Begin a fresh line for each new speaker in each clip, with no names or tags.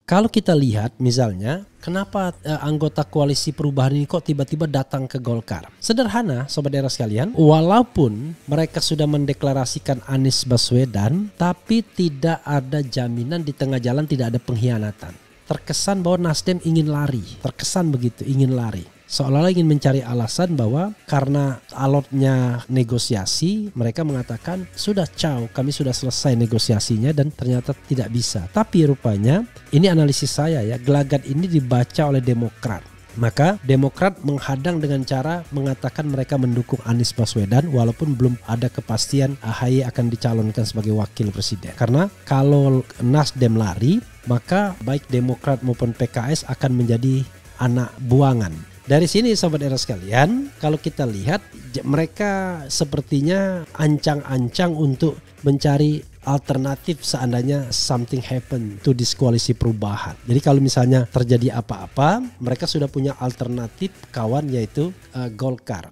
Kalau kita lihat misalnya, kenapa anggota koalisi perubahan ini kok tiba-tiba datang ke Golkar? Sederhana, sobat era sekalian, walaupun mereka sudah mendeklarasikan Anies Baswedan, tapi tidak ada jaminan di tengah jalan tidak ada pengkhianatan. Terkesan bahwa Nasdem ingin lari, terkesan begitu, ingin lari. Seolah-olah ingin mencari alasan bahwa karena alotnya negosiasi, mereka mengatakan sudah kami sudah selesai negosiasinya dan ternyata tidak bisa. Tapi rupanya ini analisis saya ya, gelagat ini dibaca oleh Demokrat. Maka Demokrat menghadang dengan cara mengatakan mereka mendukung Anies Baswedan walaupun belum ada kepastian AHY akan dicalonkan sebagai wakil presiden. Karena kalau Nasdem lari, maka baik Demokrat maupun PKS akan menjadi anak buangan. Dari sini sobat era sekalian, kalau kita lihat mereka sepertinya ancang-ancang untuk mencari alternatif seandainya something happen to this koalisi perubahan. Jadi kalau misalnya terjadi apa-apa, mereka sudah punya alternatif kawan yaitu Golkar.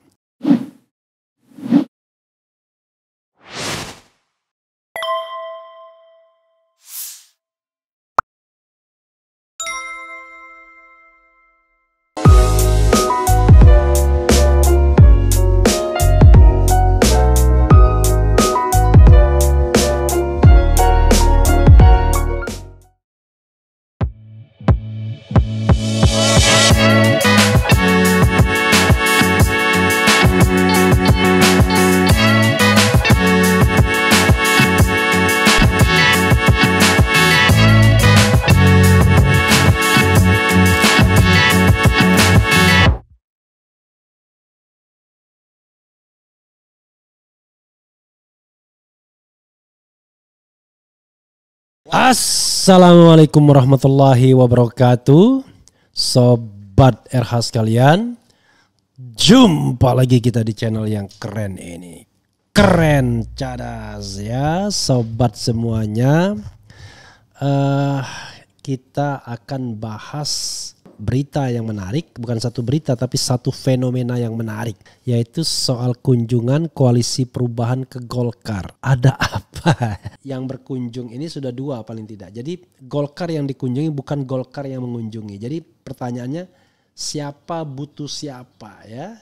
Assalamualaikum warahmatullahi wabarakatuh. Sobat RH sekalian, jumpa lagi kita di channel yang keren ini. Keren cadas ya sobat semuanya. Kita akan bahas berita yang menarik, bukan satu berita tapi satu fenomena yang menarik, yaitu soal kunjungan koalisi perubahan ke Golkar. Ada apa? Yang berkunjung ini sudah dua paling tidak. Jadi Golkar yang dikunjungi bukan Golkar yang mengunjungi. Jadi pertanyaannya siapa butuh siapa ya?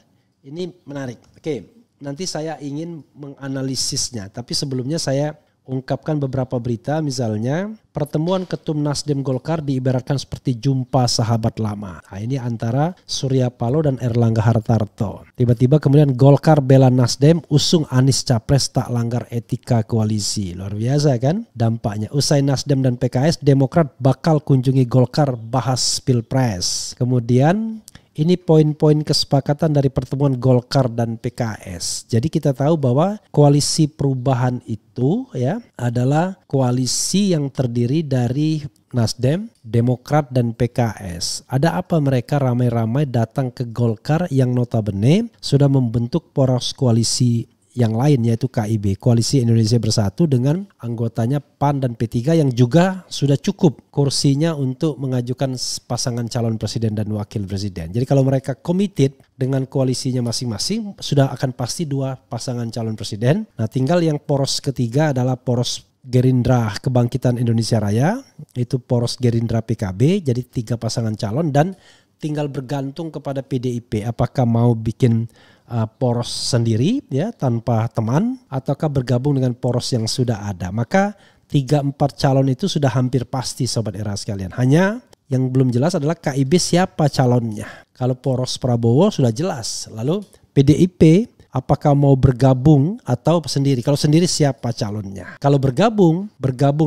Ini menarik. Oke, nanti saya ingin menganalisisnya, tapi sebelumnya saya ungkapkan beberapa berita. Misalnya pertemuan Ketum Nasdem Golkar diibaratkan seperti jumpa sahabat lama. Nah, ini antara Surya Paloh dan Erlangga Hartarto. Tiba-tiba kemudian Golkar bela Nasdem, usung Anies capres tak langgar etika koalisi. Luar biasa kan dampaknya. Usai Nasdem dan PKS, Demokrat bakal kunjungi Golkar bahas Pilpres. Kemudian ini poin-poin kesepakatan dari pertemuan Golkar dan PKS. Jadi kita tahu bahwa koalisi perubahan itu ya adalah koalisi yang terdiri dari Nasdem, Demokrat dan PKS. Ada apa mereka ramai-ramai datang ke Golkar yang notabene sudah membentuk poros koalisi yang lain yaitu KIB, Koalisi Indonesia Bersatu, dengan anggotanya PAN dan P3 yang juga sudah cukup kursinya untuk mengajukan pasangan calon presiden dan wakil presiden. Jadi kalau mereka committed dengan koalisinya masing-masing, sudah akan pasti dua pasangan calon presiden. Nah, tinggal yang poros ketiga adalah poros Gerindra Kebangkitan Indonesia Raya, itu poros Gerindra PKB, jadi 3 pasangan calon, dan tinggal bergantung kepada PDIP apakah mau bikin poros sendiri ya tanpa teman ataukah bergabung dengan poros yang sudah ada. Maka 3-4 calon itu sudah hampir pasti sobat era sekalian. Hanya yang belum jelas adalah KIB siapa calonnya. Kalau poros Prabowo sudah jelas. Lalu PDIP apakah mau bergabung atau sendiri? Kalau sendiri siapa calonnya? Kalau bergabung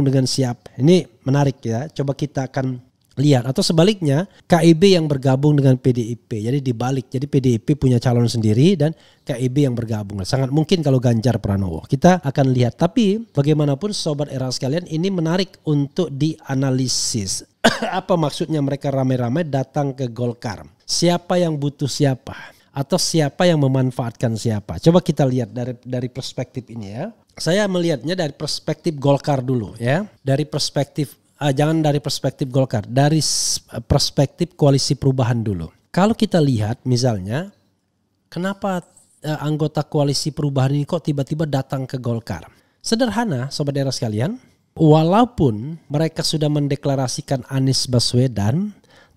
dengan siapa? Ini menarik ya. Coba kita akan lihat, atau sebaliknya KIB yang bergabung dengan PDIP. Jadi dibalik, jadi PDIP punya calon sendiri dan KIB yang bergabung. Sangat mungkin kalau Ganjar Pranowo. Kita akan lihat. Tapi bagaimanapun sobat era sekalian, ini menarik untuk dianalisis. Apa maksudnya mereka ramai-ramai datang ke Golkar? Siapa yang butuh siapa? Atau siapa yang memanfaatkan siapa? Coba kita lihat dari perspektif ini ya. Saya melihatnya dari perspektif Golkar dulu ya. Dari perspektif jangan dari perspektif Golkar, dari perspektif koalisi perubahan dulu. Kalau kita lihat misalnya, kenapa anggota koalisi perubahan ini kok tiba-tiba datang ke Golkar? Sederhana sobat era sekalian, walaupun mereka sudah mendeklarasikan Anies Baswedan,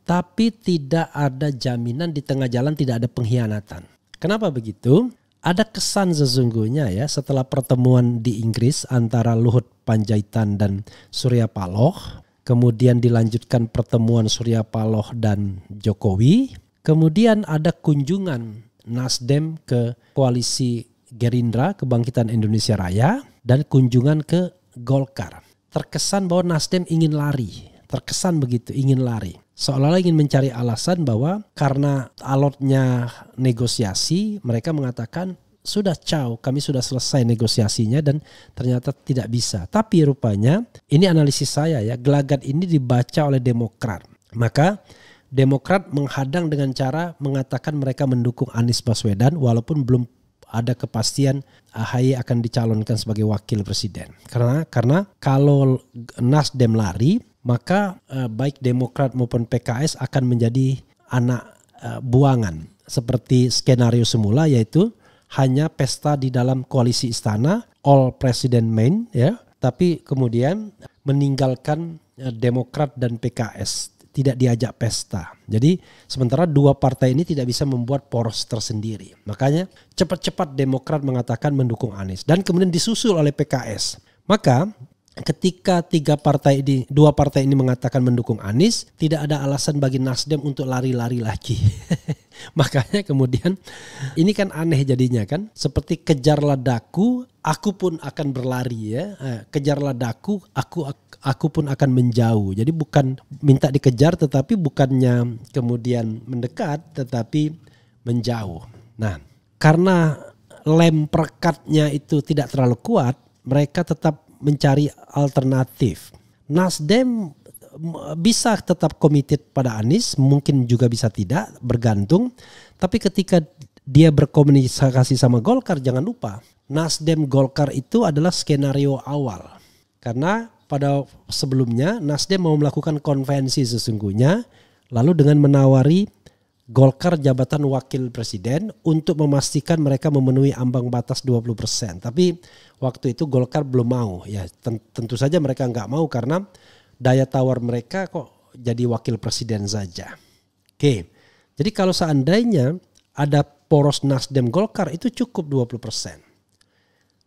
tapi tidak ada jaminan di tengah jalan tidak ada pengkhianatan. Kenapa begitu? Ada kesan sesungguhnya ya setelah pertemuan di Inggris antara Luhut Panjaitan dan Surya Paloh, kemudian dilanjutkan pertemuan Surya Paloh dan Jokowi, kemudian ada kunjungan Nasdem ke koalisi Gerindra Kebangkitan Indonesia Raya dan kunjungan ke Golkar. Terkesan bahwa Nasdem ingin lari, terkesan begitu ingin lari. Seolah-olah ingin mencari alasan bahwa karena alotnya negosiasi, mereka mengatakan sudah kami sudah selesai negosiasinya dan ternyata tidak bisa. Tapi rupanya ini analisis saya ya, gelagat ini dibaca oleh Demokrat. Maka Demokrat menghadang dengan cara mengatakan mereka mendukung Anies Baswedan walaupun belum ada kepastian AHY akan dicalonkan sebagai wakil presiden. Karena kalau Nasdem lari, maka baik Demokrat maupun PKS akan menjadi anak buangan. Seperti skenario semula, yaitu hanya pesta di dalam koalisi istana, all president main, ya. Tapi kemudian meninggalkan Demokrat dan PKS, tidak diajak pesta. Jadi sementara dua partai ini tidak bisa membuat poros tersendiri. Makanya cepat-cepat Demokrat mengatakan mendukung Anies dan kemudian disusul oleh PKS. Maka ketika dua partai ini mengatakan mendukung Anies, tidak ada alasan bagi Nasdem untuk lari-lari lagi. Makanya kemudian ini kan aneh jadinya kan, seperti kejarlah daku, aku pun akan berlari ya. Kejarlah daku, aku pun akan menjauh. Jadi bukan minta dikejar, tetapi bukannya kemudian mendekat, tetapi menjauh. Nah, karena lem perekatnya itu tidak terlalu kuat, mereka tetap mencari alternatif. Nasdem bisa tetap committed pada Anies, mungkin juga bisa tidak, bergantung. Tapi ketika dia berkomunikasi sama Golkar, jangan lupa Nasdem Golkar itu adalah skenario awal. Karena pada sebelumnya Nasdem mau melakukan konvensi sesungguhnya, lalu dengan menawari Golkar jabatan wakil presiden untuk memastikan mereka memenuhi ambang batas 20%. Tapi waktu itu Golkar belum mau. Ya tentu saja mereka nggak mau karena daya tawar mereka kok jadi wakil presiden saja. Oke, jadi kalau seandainya ada poros Nasdem Golkar itu cukup 20%.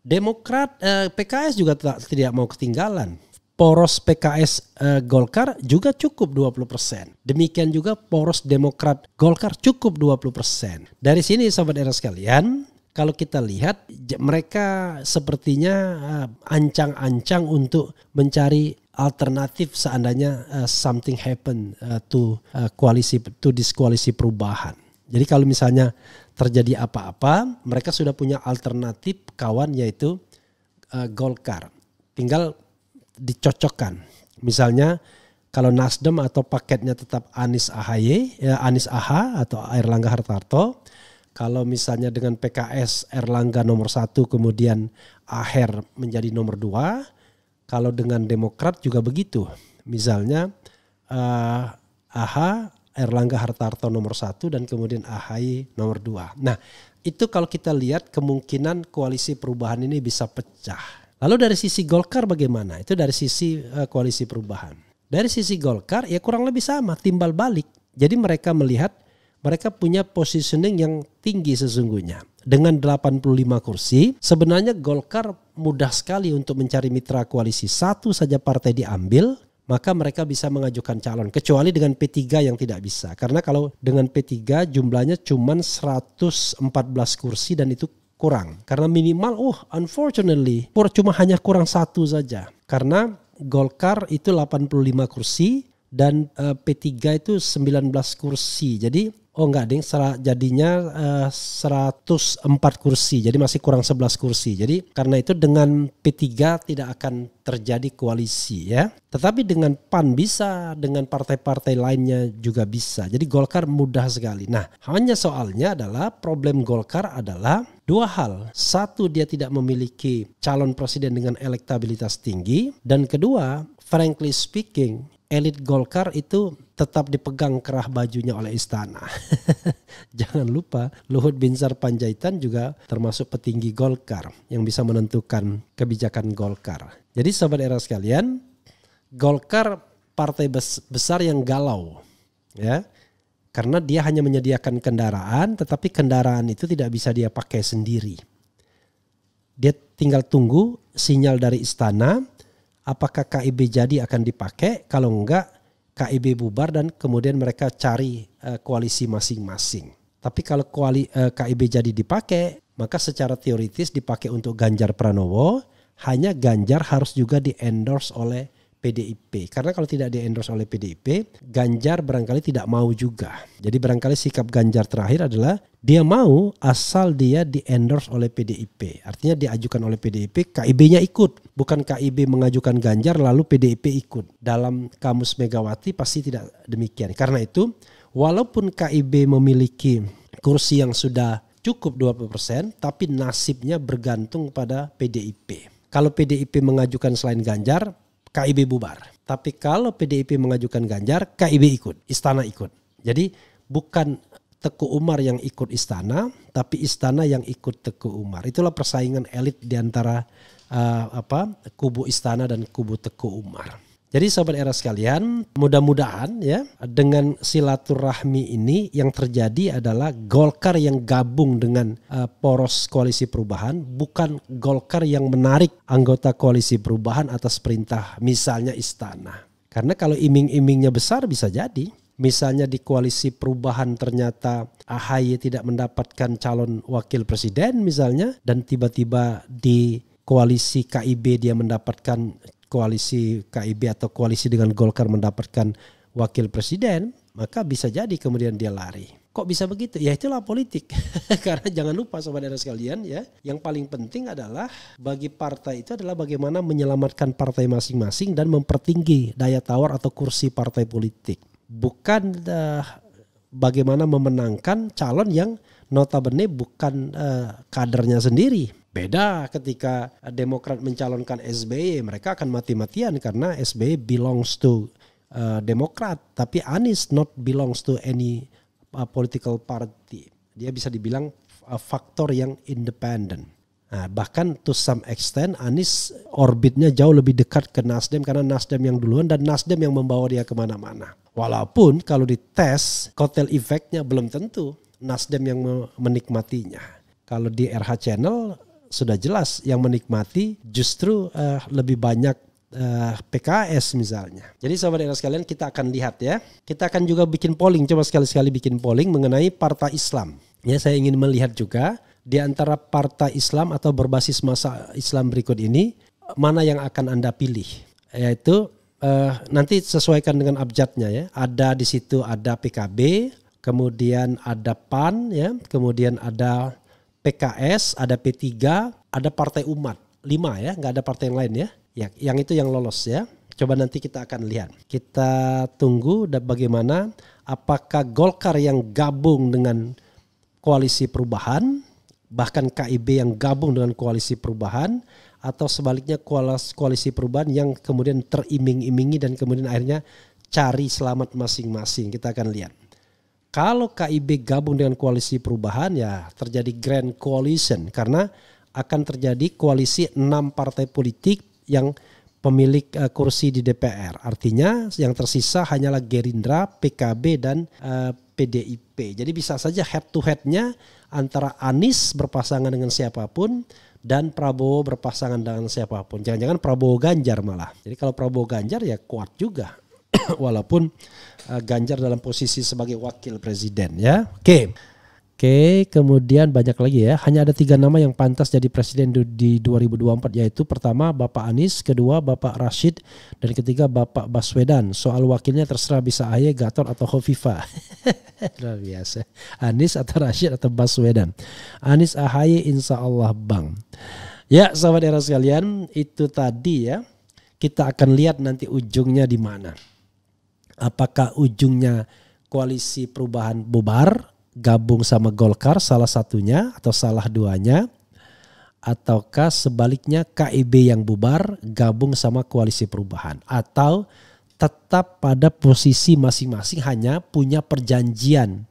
Demokrat, PKS juga tidak mau ketinggalan. Poros PKS Golkar juga cukup 20%. Demikian juga poros Demokrat Golkar cukup 20%. Dari sini Sobat Era sekalian, kalau kita lihat mereka sepertinya ancang-ancang untuk mencari alternatif seandainya something happen to this koalisi perubahan. Jadi kalau misalnya terjadi apa-apa, mereka sudah punya alternatif kawan yaitu Golkar. Tinggal dicocokkan. Misalnya kalau Nasdem atau paketnya tetap Anies AHY, Anies AH atau Airlangga Hartarto. Kalau misalnya dengan PKS Erlangga nomor 1 kemudian Aher menjadi nomor 2. Kalau dengan Demokrat juga begitu. Misalnya AH Erlangga Hartarto nomor 1 dan kemudian AHY nomor 2. Nah itu kalau kita lihat kemungkinan koalisi perubahan ini bisa pecah. Lalu dari sisi Golkar bagaimana? Itu dari sisi koalisi perubahan. Dari sisi Golkar ya kurang lebih sama, timbal balik. Jadi mereka melihat mereka punya positioning yang tinggi sesungguhnya. Dengan 85 kursi, sebenarnya Golkar mudah sekali untuk mencari mitra koalisi. Satu saja partai diambil, maka mereka bisa mengajukan calon. Kecuali dengan P3 yang tidak bisa. Karena kalau dengan P3 jumlahnya cuma 114 kursi dan itu kurang. Karena minimal, unfortunately, cuma hanya kurang satu saja. Karena Golkar itu 85 kursi dan P3 itu 19 kursi. Jadi jadinya 104 kursi. Jadi masih kurang 11 kursi. Jadi karena itu dengan P3 tidak akan terjadi koalisi ya. Tetapi dengan PAN bisa, dengan partai-partai lainnya juga bisa. Jadi Golkar mudah sekali. Nah, hanya soalnya adalah problem Golkar adalah dua hal. Satu, dia tidak memiliki calon presiden dengan elektabilitas tinggi. Dan kedua, frankly speaking, elit Golkar itu tetap dipegang kerah bajunya oleh istana. Jangan lupa Luhut Binsar Panjaitan juga termasuk petinggi Golkar yang bisa menentukan kebijakan Golkar. Jadi sobat era sekalian, Golkar partai besar yang galau, ya, karena dia hanya menyediakan kendaraan, tetapi kendaraan itu tidak bisa dia pakai sendiri. Dia tinggal tunggu sinyal dari istana, apakah KIB jadi akan dipakai, kalau enggak KIB bubar dan kemudian mereka cari koalisi masing-masing. Tapi kalau KIB jadi dipakai, maka secara teoritis dipakai untuk Ganjar Pranowo, hanya Ganjar harus juga di-endorse oleh PDIP. Karena kalau tidak di-endorse oleh PDIP, Ganjar barangkali tidak mau juga. Jadi barangkali sikap Ganjar terakhir adalah dia mau asal dia di-endorse oleh PDIP. Artinya diajukan oleh PDIP, KIB-nya ikut. Bukan KIB mengajukan Ganjar lalu PDIP ikut. Dalam kamus Megawati pasti tidak demikian. Karena itu walaupun KIB memiliki kursi yang sudah cukup 20%, tapi nasibnya bergantung pada PDIP. Kalau PDIP mengajukan selain Ganjar, KIB bubar. Tapi kalau PDIP mengajukan Ganjar, KIB ikut, istana ikut. Jadi bukan Teguh Umar yang ikut istana, tapi istana yang ikut Teguh Umar. Itulah persaingan elit di antara kubu istana dan kubu Teguh Umar. Jadi sobat era sekalian, mudah-mudahan ya dengan silaturahmi ini yang terjadi adalah Golkar yang gabung dengan poros koalisi perubahan, bukan Golkar yang menarik anggota koalisi perubahan atas perintah misalnya istana. Karena kalau iming-imingnya besar bisa jadi. Misalnya di koalisi perubahan ternyata AHY tidak mendapatkan calon wakil presiden misalnya, dan tiba-tiba di koalisi KIB dia mendapatkan koalisi KIB atau koalisi dengan Golkar mendapatkan wakil presiden, maka bisa jadi kemudian dia lari. Kok bisa begitu? Ya itulah politik. Karena jangan lupa sobat era sekalian ya, yang paling penting adalah bagi partai itu adalah bagaimana menyelamatkan partai masing-masing dan mempertinggi daya tawar atau kursi partai politik. Bukan bagaimana memenangkan calon yang notabene bukan kadernya sendiri. Beda ketika Demokrat mencalonkan SBY, mereka akan mati-matian karena SBY belongs to Demokrat, tapi Anies not belongs to any political party. Dia bisa dibilang faktor yang independen. Nah, bahkan to some extent Anies orbitnya jauh lebih dekat ke Nasdem karena Nasdem yang duluan dan Nasdem yang membawa dia kemana-mana. Walaupun kalau dites kotel efeknya belum tentu Nasdem yang menikmatinya. Kalau di RH Channel sudah jelas yang menikmati justru lebih banyak PKS misalnya. Jadi sahabat era sekalian kita akan lihat ya. Kita akan juga bikin polling, coba sekali-sekali bikin polling mengenai partai Islam. Ya, saya ingin melihat juga di antara partai Islam atau berbasis masa Islam berikut ini mana yang akan Anda pilih. Yaitu nanti sesuaikan dengan abjadnya ya. Ada di situ ada PKB, kemudian ada PAN ya, kemudian ada PKS, ada P3, ada Partai Umat. 5 ya, nggak ada partai yang lain ya. Yang itu yang lolos ya. Coba nanti kita akan lihat. Kita tunggu bagaimana apakah Golkar yang gabung dengan koalisi perubahan, bahkan KIB yang gabung dengan koalisi perubahan, atau sebaliknya koalisi perubahan yang kemudian teriming-imingi dan kemudian akhirnya cari selamat masing-masing. Kita akan lihat. Kalau KIB gabung dengan koalisi perubahan ya terjadi grand coalition karena akan terjadi koalisi 6 partai politik yang pemilik kursi di DPR. Artinya yang tersisa hanyalah Gerindra, PKB dan PDIP. Jadi bisa saja head to headnya antara Anies berpasangan dengan siapapun dan Prabowo berpasangan dengan siapapun. Jangan-jangan Prabowo Ganjar malah. Jadi kalau Prabowo Ganjar ya kuat juga. Walaupun Ganjar dalam posisi sebagai wakil presiden ya. Oke, kemudian banyak lagi ya. Hanya ada 3 nama yang pantas jadi presiden di 2024, yaitu pertama Bapak Anies, kedua Bapak Rashid, dan ketiga Bapak Baswedan. Soal wakilnya terserah bisa AHY, Gatot atau Khofifah. Luar biasa. Anies atau Rashid atau Baswedan. Anies AHY insya Allah bang. Ya sahabat era sekalian, itu tadi ya. Kita akan lihat nanti ujungnya di mana. Apakah ujungnya koalisi perubahan bubar, gabung sama Golkar salah satunya atau salah duanya, ataukah sebaliknya KIB yang bubar gabung sama koalisi perubahan, atau tetap pada posisi masing-masing hanya punya perjanjian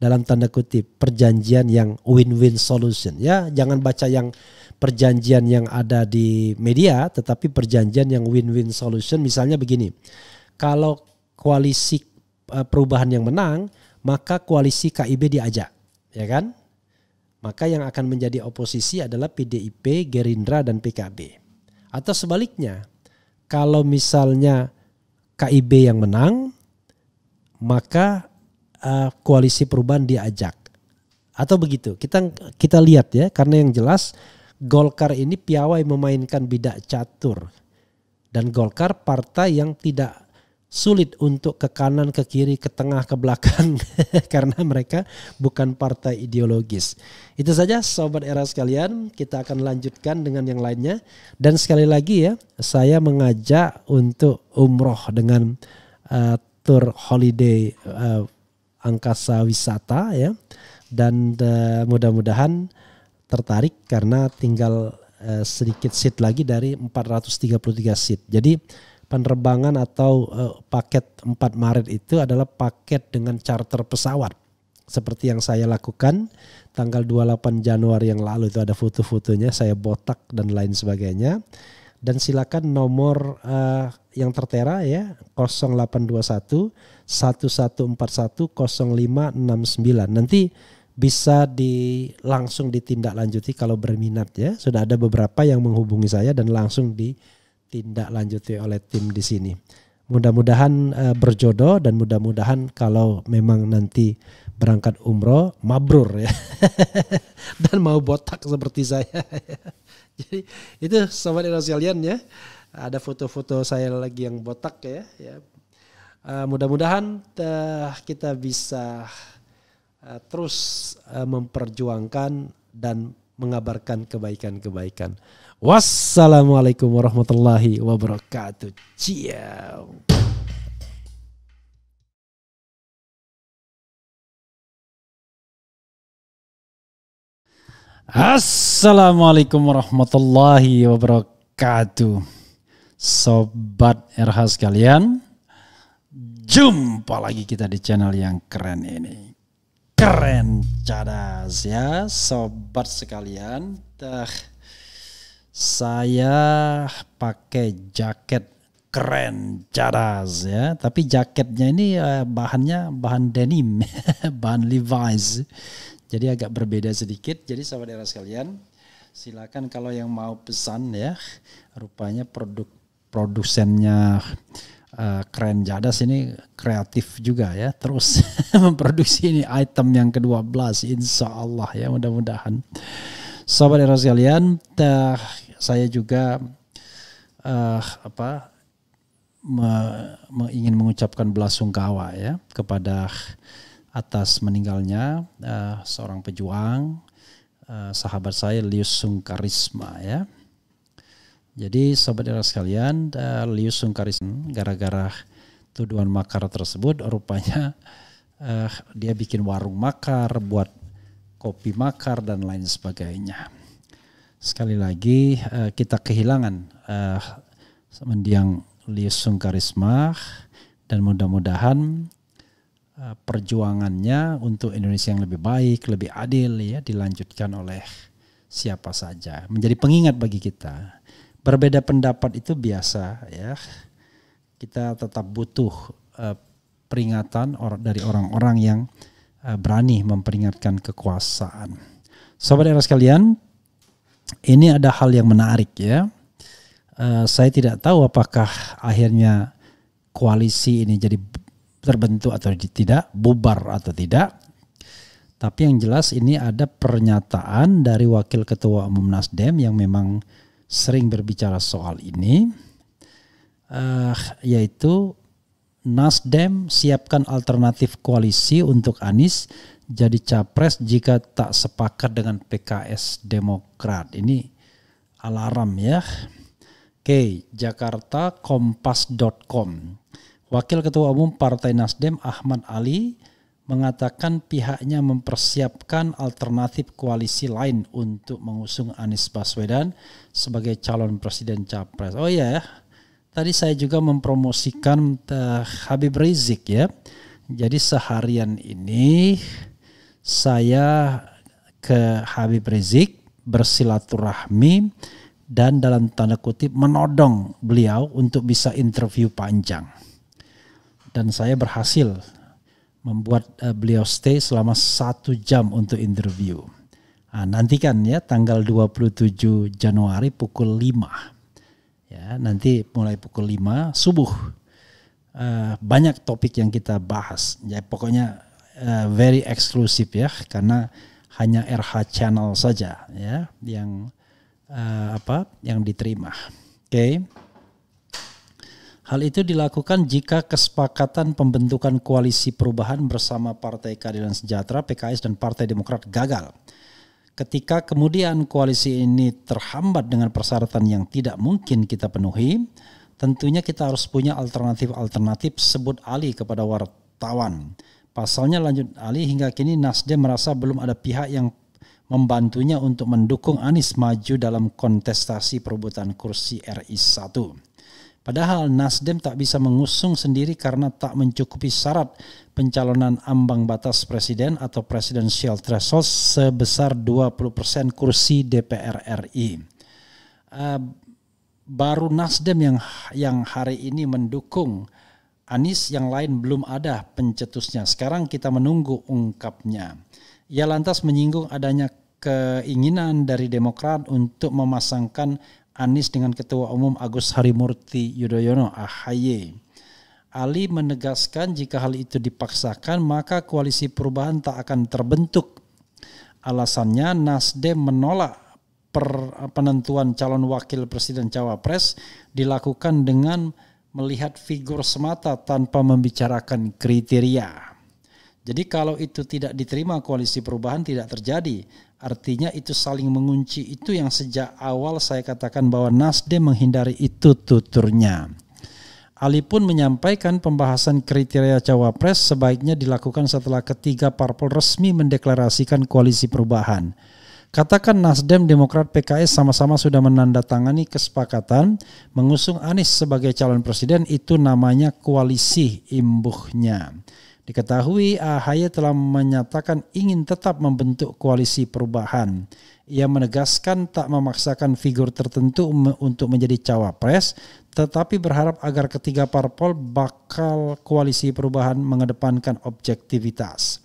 dalam tanda kutip perjanjian yang win-win solution ya. Jangan baca yang perjanjian yang ada di media, tetapi perjanjian yang win-win solution. Misalnya begini, kalau koalisi perubahan yang menang, maka koalisi KIB diajak, ya kan? Maka yang akan menjadi oposisi adalah PDIP, Gerindra, dan PKB. Atau sebaliknya, kalau misalnya KIB yang menang, maka koalisi perubahan diajak. Atau begitu. Kita lihat ya, karena yang jelas Golkar ini piawai memainkan bidak catur. Dan Golkar partai yang tidak sulit untuk ke kanan, ke kiri, ke tengah, ke belakang karena mereka bukan partai ideologis. Itu saja Sobat Era sekalian, kita akan lanjutkan dengan yang lainnya. Dan sekali lagi ya, saya mengajak untuk umroh dengan tour holiday angkasa wisata ya. Dan mudah-mudahan tertarik karena tinggal sedikit seat lagi dari 433 seat. Jadi penerbangan atau paket 4 Maret itu adalah paket dengan charter pesawat. Seperti yang saya lakukan tanggal 28 Januari yang lalu, itu ada foto-fotonya, saya botak dan lain sebagainya. Dan silakan nomor yang tertera ya, 0821 1141 0569. Nanti bisa langsung ditindaklanjuti kalau berminat ya. Sudah ada beberapa yang menghubungi saya dan langsung tindak lanjuti oleh tim di sini. Mudah-mudahan berjodoh dan mudah-mudahan kalau memang nanti berangkat umroh mabrur ya. Dan mau botak seperti saya. Jadi itu Sobat Era sekalian ya. Ada foto-foto saya lagi yang botak ya. Mudah-mudahan kita bisa terus memperjuangkan dan mengabarkan kebaikan-kebaikan. Wassalamualaikum warahmatullahi wabarakatuh. Ciao. Assalamualaikum warahmatullahi wabarakatuh. Sobat RH sekalian, jumpa lagi kita di channel yang keren ini. Keren cadas ya sobat sekalian. Saya pakai jaket keren cadas ya, tapi jaketnya ini bahannya bahan denim, bahan Levi's. Jadi agak berbeda sedikit. Jadi sahabat Era sekalian, silakan kalau yang mau pesan ya. Rupanya produsennya keren cadas ini kreatif juga ya. Terus memproduksi ini item yang ke-12 insya Allah ya, mudah-mudahan. Sobat Era sekalian, saya juga ingin mengucapkan belasungkawa ya kepada atas meninggalnya seorang pejuang, sahabat saya Lius Sungkarisma ya. Jadi Sobat Era sekalian, Lius Sungkarisma gara-gara tuduhan makar tersebut rupanya dia bikin warung makar, buat kopi makar dan lain sebagainya. Sekali lagi kita kehilangan mendiang Lius Sungkarisma dan mudah-mudahan perjuangannya untuk Indonesia yang lebih baik, lebih adil ya dilanjutkan oleh siapa saja. Menjadi pengingat bagi kita. Berbeda pendapat itu biasa ya. Kita tetap butuh peringatan dari orang-orang yang berani memperingatkan kekuasaan. Sobat Era sekalian, ini ada hal yang menarik ya. Saya tidak tahu apakah akhirnya koalisi ini jadi terbentuk atau tidak, bubar atau tidak. Tapi yang jelas ini ada pernyataan dari Wakil Ketua Umum Nasdem yang memang sering berbicara soal ini, yaitu Nasdem siapkan alternatif koalisi untuk Anies jadi capres jika tak sepakat dengan PKS Demokrat. Ini alarm ya. Oke, Jakarta Kompas.com. Wakil Ketua Umum Partai Nasdem Ahmad Ali mengatakan pihaknya mempersiapkan alternatif koalisi lain untuk mengusung Anies Baswedan sebagai calon presiden capres. Oh iya ya. Tadi saya juga mempromosikan Habib Rizik ya. Jadi seharian ini saya ke Habib Rizik
bersilaturahmi dan dalam tanda kutip menodong beliau untuk bisa interview panjang. Dan saya berhasil membuat beliau stay selama 1 jam untuk interview. Nah, nantikan ya tanggal 27 Januari pukul 5. Ya, nanti mulai pukul 5 subuh. Banyak topik yang kita bahas. Ya, pokoknya very eksklusif ya, karena hanya RH channel saja ya yang yang diterima. Oke. Hal itu dilakukan jika kesepakatan pembentukan koalisi perubahan bersama Partai Keadilan Sejahtera, PKS dan Partai Demokrat gagal. Ketika kemudian koalisi ini terhambat dengan persyaratan yang tidak mungkin kita penuhi, tentunya kita harus punya alternatif-alternatif, sebut Ali kepada wartawan. Pasalnya lanjut Ali, hingga kini Nasdem merasa belum ada pihak yang membantunya untuk mendukung Anies maju dalam kontestasi perebutan kursi RI 1. Padahal Nasdem tak bisa mengusung sendiri karena tak mencukupi syarat pencalonan ambang batas presiden atau presidential threshold sebesar 20% kursi DPR RI. Baru Nasdem yang hari ini mendukung Anies, yang lain belum ada pencetusnya. Sekarang kita menunggu ungkapnya. Ia lantas menyinggung adanya keinginan dari Demokrat untuk memasangkan Anies dengan Ketua Umum Agus Harimurti Yudhoyono (AHY). Ali menegaskan jika hal itu dipaksakan maka koalisi perubahan tak akan terbentuk. Alasannya Nasdem menolak penentuan calon wakil presiden cawapres dilakukan dengan melihat figur semata tanpa membicarakan kriteria. Jadi kalau itu tidak diterima koalisi perubahan tidak terjadi. Artinya itu saling mengunci. Itu yang sejak awal saya katakan bahwa Nasdem menghindari itu tuturnya. Ali pun menyampaikan pembahasan kriteria cawapres sebaiknya dilakukan setelah ketiga parpol resmi mendeklarasikan koalisi perubahan. Katakan Nasdem, Demokrat, PKS sama-sama sudah menandatangani kesepakatan mengusung Anies sebagai calon presiden, itu namanya koalisi imbuhnya. Diketahui AHY telah menyatakan ingin tetap membentuk koalisi perubahan. Ia menegaskan tak memaksakan figur tertentu untuk menjadi cawapres, tetapi berharap agar ketiga parpol bakal koalisi perubahan mengedepankan objektivitas.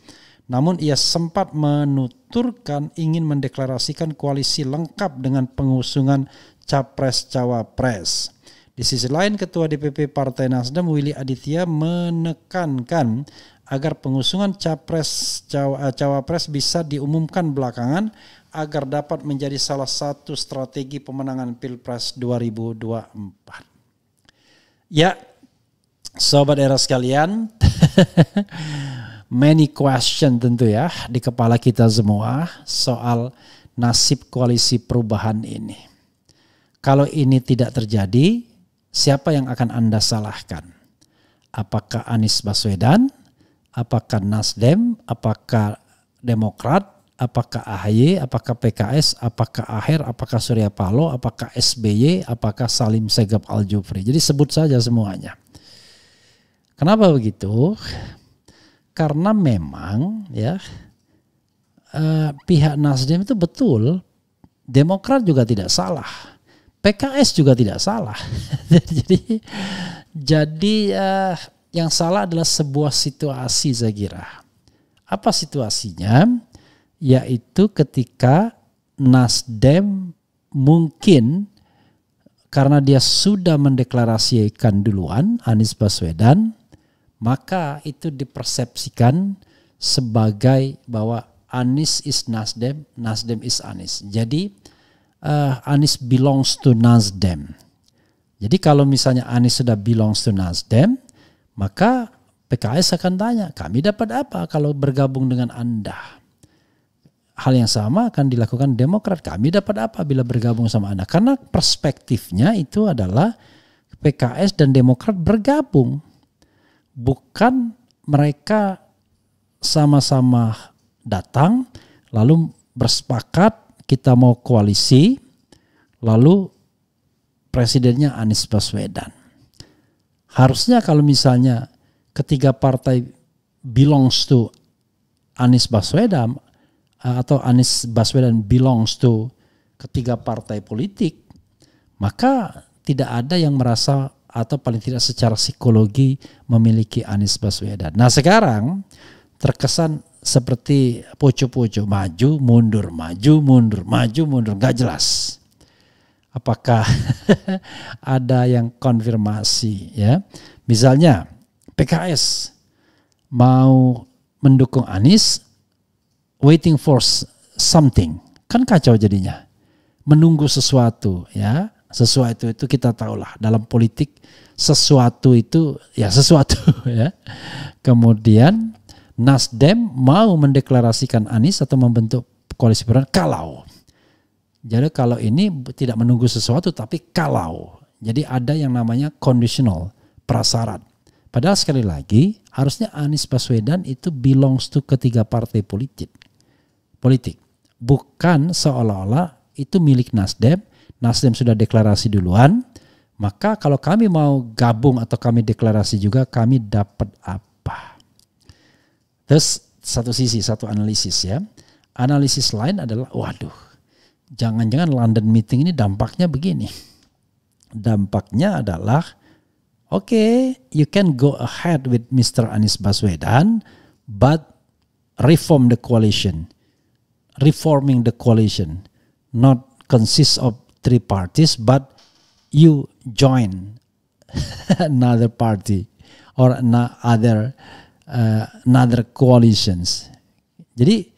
Namun ia sempat menuturkan ingin mendeklarasikan koalisi lengkap dengan pengusungan capres-cawapres. Di sisi lain, Ketua DPP Partai Nasdem Willy Aditya menekankan agar pengusungan cawapres bisa diumumkan belakangan agar dapat menjadi salah satu strategi pemenangan Pilpres 2024. Ya, sobat era sekalian, many question tentu ya di kepala kita semua soal nasib koalisi perubahan ini. Kalau ini tidak terjadi, siapa yang akan Anda salahkan? Apakah Anies Baswedan? Apakah Nasdem? Apakah Demokrat? Apakah AHY? Apakah PKS? Apakah AHER? Apakah Surya Paloh? Apakah SBY? Apakah Salim Segaf Al-Jufri? Jadi sebut saja semuanya. Kenapa begitu? Karena memang ya pihak Nasdem itu betul, Demokrat juga tidak salah. PKS juga tidak salah. Jadi yang salah adalah sebuah situasi saya kira. Apa situasinya? Yaitu ketika Nasdem mungkin karena dia sudah mendeklarasikan duluan Anies Baswedan, maka itu dipersepsikan sebagai bahwa Anies is Nasdem, Nasdem is Anies. Jadi Anies belongs to Nasdem. Jadi kalau misalnya Anies sudah belongs to Nasdem, maka PKS akan tanya, kami dapat apa kalau bergabung dengan Anda? Hal yang sama akan dilakukan Demokrat, kami dapat apa bila bergabung sama Anda? Karena perspektifnya itu adalah PKS dan Demokrat bergabung. Bukan mereka sama-sama datang lalu bersepakat kita mau koalisi, lalu presidennya Anies Baswedan. Harusnya kalau misalnya ketiga partai belongs to Anies Baswedan atau Anies Baswedan belongs to ketiga partai politik, maka tidak ada yang merasa atau paling tidak secara psikologi memiliki Anies Baswedan. Nah sekarang terkesan seperti poco-poco, maju mundur, maju mundur, maju mundur, gak jelas. Apakah ada yang konfirmasi ya? Misalnya PKS mau mendukung Anies, waiting for something, kan kacau jadinya. Menunggu sesuatu ya, sesuatu itu kita tahulah dalam politik sesuatu itu ya sesuatu ya. Kemudian Nasdem mau mendeklarasikan Anies atau membentuk koalisi perubahan kalau. Jadi kalau ini tidak menunggu sesuatu tapi kalau. Jadi ada yang namanya conditional, prasyarat. Padahal sekali lagi harusnya Anies Baswedan itu belongs to ketiga partai politik. Bukan seolah-olah itu milik Nasdem. Nasdem sudah deklarasi duluan. Maka kalau kami mau gabung atau kami deklarasi juga kami dapat apa? Terus satu sisi, satu analisis ya. Analisis lain adalah waduh, jangan-jangan London meeting ini dampaknya begini. Dampaknya adalah okay, you can go ahead with Mr. Anies Baswedan, but reforming the coalition, not consist of 3 parties, but you join another party or another coalitions. Jadi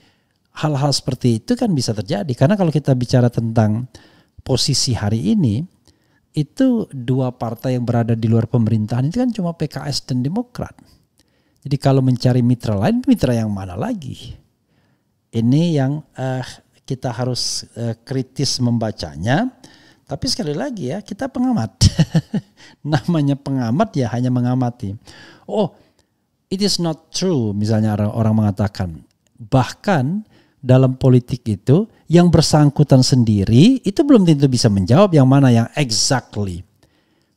hal-hal seperti itu kan bisa terjadi karena kalau kita bicara tentang posisi hari ini itu 2 partai yang berada di luar pemerintahan itu kan cuma PKS dan Demokrat. Jadi kalau mencari mitra lain, mitra yang mana lagi? Ini yang kita harus kritis membacanya. Tapi sekali lagi ya kita pengamat. Namanya pengamat ya hanya mengamati. Oh, it is not true misalnya orang mengatakan. Bahkan dalam politik itu yang bersangkutan sendiri itu belum tentu bisa menjawab yang mana yang exactly.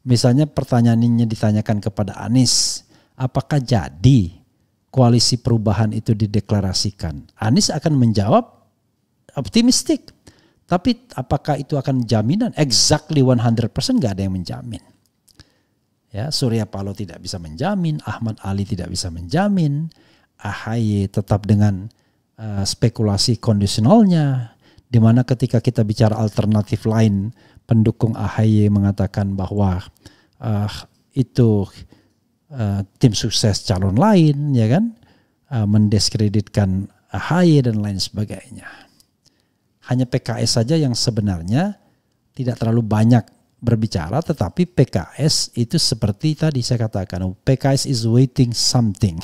Misalnya pertanyaan ini ditanyakan kepada Anies, apakah jadi koalisi perubahan itu dideklarasikan? Anies akan menjawab optimistik. Tapi apakah itu akan jaminan? Exactly 100% gak ada yang menjamin. Ya, Surya Paloh tidak bisa menjamin, Ahmad Ali tidak bisa menjamin, AHY tetap dengan spekulasi kondisionalnya, di mana ketika kita bicara alternatif lain, pendukung AHY mengatakan bahwa itu tim sukses calon lain, ya kan, mendiskreditkan AHY dan lain sebagainya. Hanya PKS saja yang sebenarnya tidak terlalu banyak berbicara, tetapi PKS itu seperti tadi saya katakan, PKS is waiting something,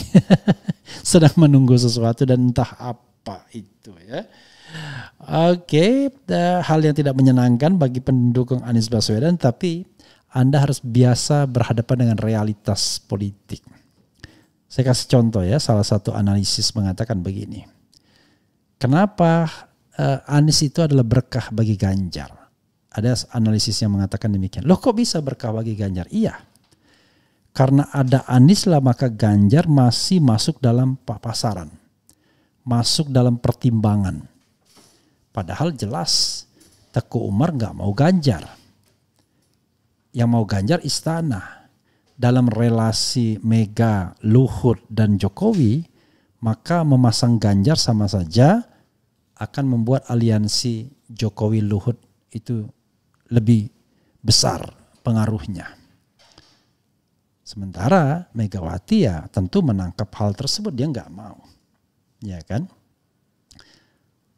sedang menunggu sesuatu dan entah apa itu ya. Oke, hal yang tidak menyenangkan bagi pendukung Anies Baswedan, tapi Anda harus biasa berhadapan dengan realitas politik. Saya kasih contoh ya, salah satu analisis mengatakan begini. Kenapa Anies itu adalah berkah bagi Ganjar? Ada analisis yang mengatakan demikian. Loh kok bisa berkah bagi Ganjar? Iya. Karena ada Anies lah maka Ganjar masih masuk dalam pasaran. Masuk dalam pertimbangan. Padahal jelas Teguh Umar gak mau Ganjar. Yang mau Ganjar Istana. Dalam relasi Mega, Luhut dan Jokowi, maka memasang Ganjar sama saja akan membuat aliansi Jokowi Luhut itu lebih besar pengaruhnya. Sementara Megawati ya tentu menangkap hal tersebut, dia nggak mau, ya kan?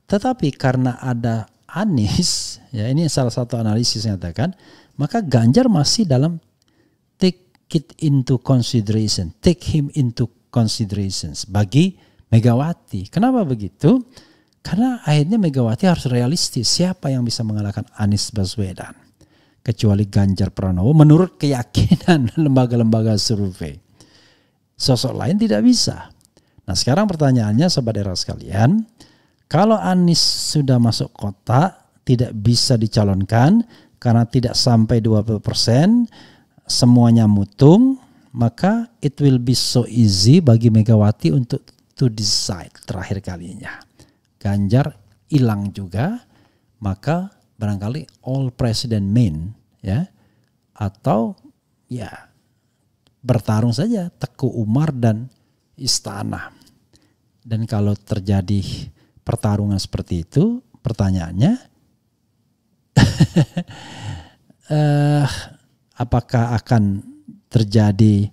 Tetapi karena ada Anies, ya ini salah satu analisis yang katakan, maka Ganjar masih dalam take him into considerations bagi Megawati. Kenapa begitu? Karena akhirnya Megawati harus realistis. Siapa yang bisa mengalahkan Anies Baswedan? Kecuali Ganjar Pranowo menurut keyakinan lembaga-lembaga survei. Sosok lain tidak bisa. Nah sekarang pertanyaannya sobat era sekalian. Kalau Anies sudah masuk kota, tidak bisa dicalonkan karena tidak sampai 20%, semuanya mutung, maka it will be so easy bagi Megawati untuk to decide terakhir kalinya. Ganjar hilang juga, maka barangkali all president men, ya, atau ya bertarung saja Teguh Umar dan istana. Dan kalau terjadi pertarungan seperti itu, pertanyaannya apakah akan terjadi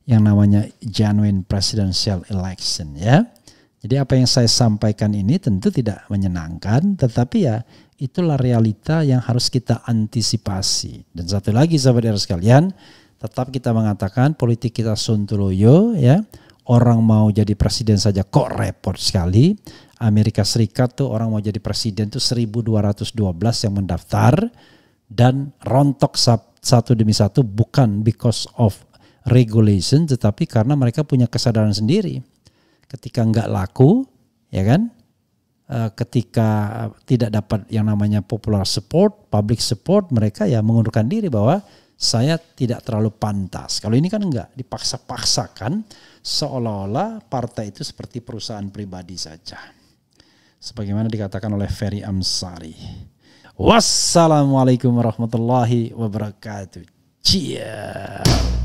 yang namanya genuine presidential election, ya. Jadi apa yang saya sampaikan ini tentu tidak menyenangkan, tetapi ya itulah realita yang harus kita antisipasi. Dan satu lagi sahabat sekalian, tetap kita mengatakan politik kita sontoloyo, ya. Orang mau jadi presiden saja kok repot sekali. Amerika Serikat tuh orang mau jadi presiden tuh 1212 yang mendaftar dan rontok satu demi satu, bukan because of regulation tetapi karena mereka punya kesadaran sendiri. Ketika nggak laku, ya kan, ketika tidak dapat yang namanya popular support, public support, mereka ya mengundurkan diri bahwa saya tidak terlalu pantas. Kalau ini kan enggak, dipaksa-paksakan seolah-olah partai itu seperti perusahaan pribadi saja. Sebagaimana dikatakan oleh Ferry Amsari. Wassalamualaikum warahmatullahi wabarakatuh. Cheers.